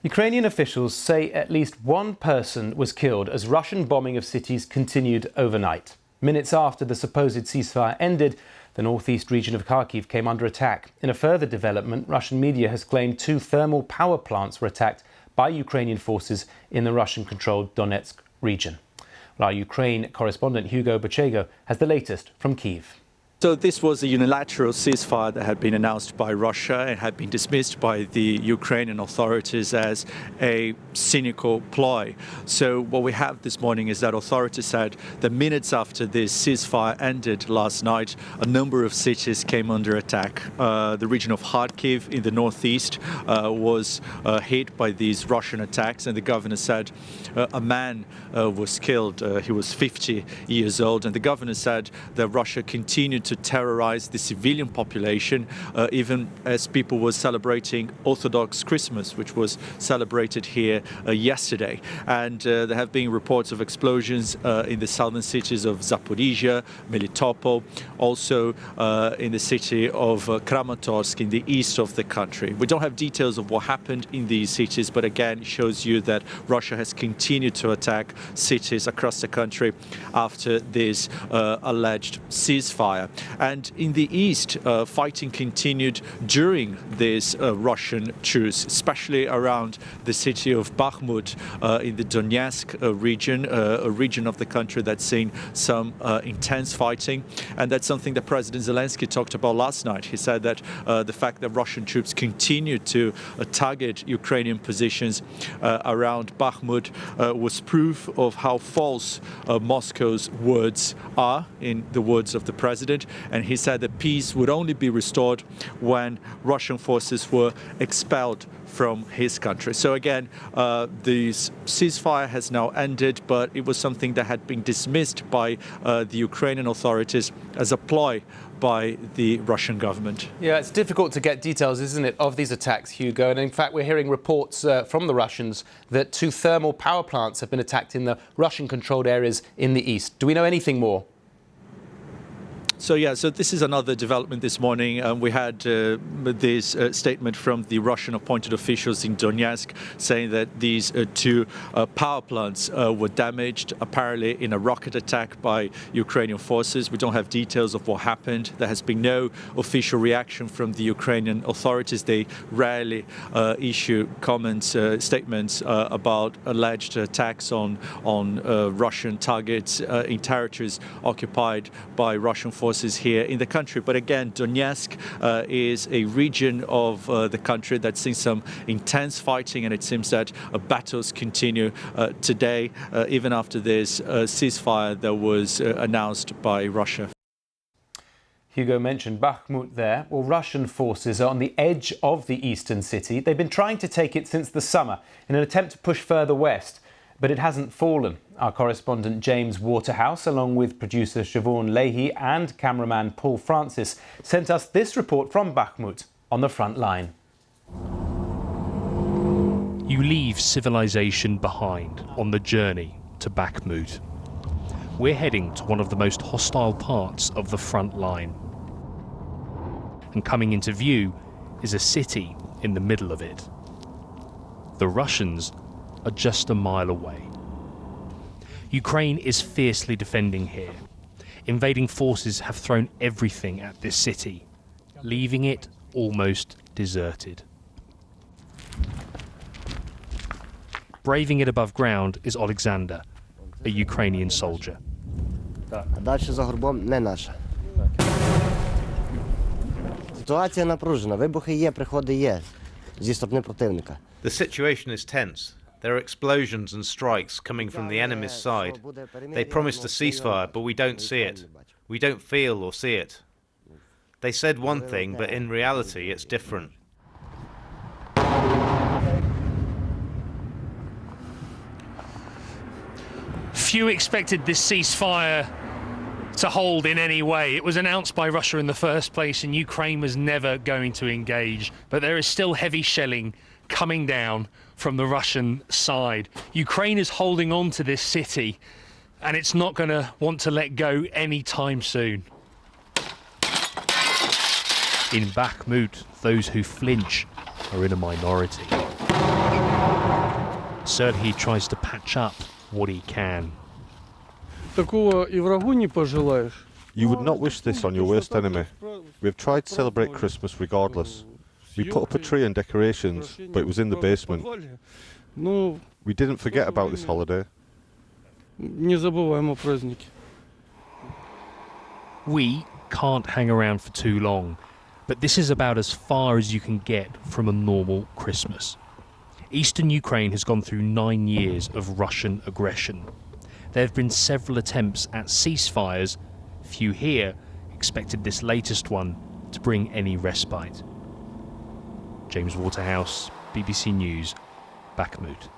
Ukrainian officials say at least one person was killed as Russian bombing of cities continued overnight. Minutes after the supposed ceasefire ended, the northeast region of Kharkiv came under attack. In a further development, Russian media has claimed 2 thermal power plants were attacked by Ukrainian forces in the Russian-controlled Donetsk region. Well, our Ukraine correspondent Hugo Bachego has the latest from Kyiv. So this was a unilateral ceasefire that had been announced by Russia and had been dismissed by the Ukrainian authorities as a cynical ploy. So what we have this morning is that authorities said that minutes after this ceasefire ended last night, a number of cities came under attack. The region of Kharkiv in the northeast was hit by these Russian attacks, and the governor said a man was killed. He was 50 years old, and the governor said that Russia continued to terrorize the civilian population, even as people were celebrating Orthodox Christmas, which was celebrated here yesterday. And there have been reports of explosions in the southern cities of Zaporizhia, Melitopol, also in the city of Kramatorsk in the east of the country. We don't have details of what happened in these cities, but again, it shows you that Russia has continued to attack cities across the country after this alleged ceasefire. And in the east, fighting continued during this Russian truce, especially around the city of Bakhmut in the Donetsk region, a region of the country that's seen some intense fighting. And that's something that President Zelensky talked about last night. He said that the fact that Russian troops continued to target Ukrainian positions around Bakhmut was proof of how false Moscow's words are, in the words of the president. And he said that peace would only be restored when Russian forces were expelled from his country. So again, this ceasefire has now ended, but it was something that had been dismissed by the Ukrainian authorities as a ploy by the Russian government. Yeah, it's difficult to get details, isn't it, of these attacks, Hugo? And in fact, we're hearing reports from the Russians that 2 thermal power plants have been attacked in the Russian-controlled areas in the east. Do we know anything more? So this is another development this morning. We had this statement from the Russian appointed officials in Donetsk saying that these 2 power plants were damaged, apparently in a rocket attack by Ukrainian forces. We don't have details of what happened. There has been no official reaction from the Ukrainian authorities. They rarely issue comments, statements about alleged attacks on Russian targets in territories occupied by Russian forces here in the country. But again, Donetsk is a region of the country that's seen some intense fighting, and it seems that battles continue today, even after this ceasefire that was announced by Russia. Hugo mentioned Bakhmut there. Well, Russian forces are on the edge of the eastern city. They've been trying to take it since the summer in an attempt to push further west, but it hasn't fallen. Our correspondent James Waterhouse, along with producer Siobhan Leahy and cameraman Paul Francis, sent us this report from Bakhmut on the front line. You leave civilization behind on the journey to Bakhmut. We're heading to one of the most hostile parts of the front line. And coming into view is a city in the middle of it. The Russians are just a mile away. Ukraine is fiercely defending here. Invading forces have thrown everything at this city, leaving it almost deserted. Braving it above ground is Alexander, a Ukrainian soldier. Дальше за горбом не наша. Ситуація напружена. Вибухи є, приходи є зі сторони противника. The situation is tense. There are explosions and strikes coming from the enemy's side. They promised a ceasefire, but we don't see it. We don't feel or see it. They said one thing, but in reality it's different. Few expected this ceasefire to hold in any way. It was announced by Russia in the first place, and Ukraine was never going to engage. But there is still heavy shelling coming down from the Russian side. Ukraine is holding on to this city, and it's not going to want to let go anytime soon. In Bakhmut, those who flinch are in a minority. Serhiy tries to patch up what he can. Такого и врагу не пожелаешь. You would not wish this on your worst enemy. We have tried to celebrate Christmas regardless. We put up a tree and decorations, but it was in the basement. We didn't forget about this holiday. Не забываем о празднике. We can't hang around for too long, but this is about as far as you can get from a normal Christmas. Eastern Ukraine has gone through 9 years of Russian aggression. There have been several attempts at ceasefires. Few here expected this latest one to bring any respite. James Waterhouse, BBC News, Bakhmut.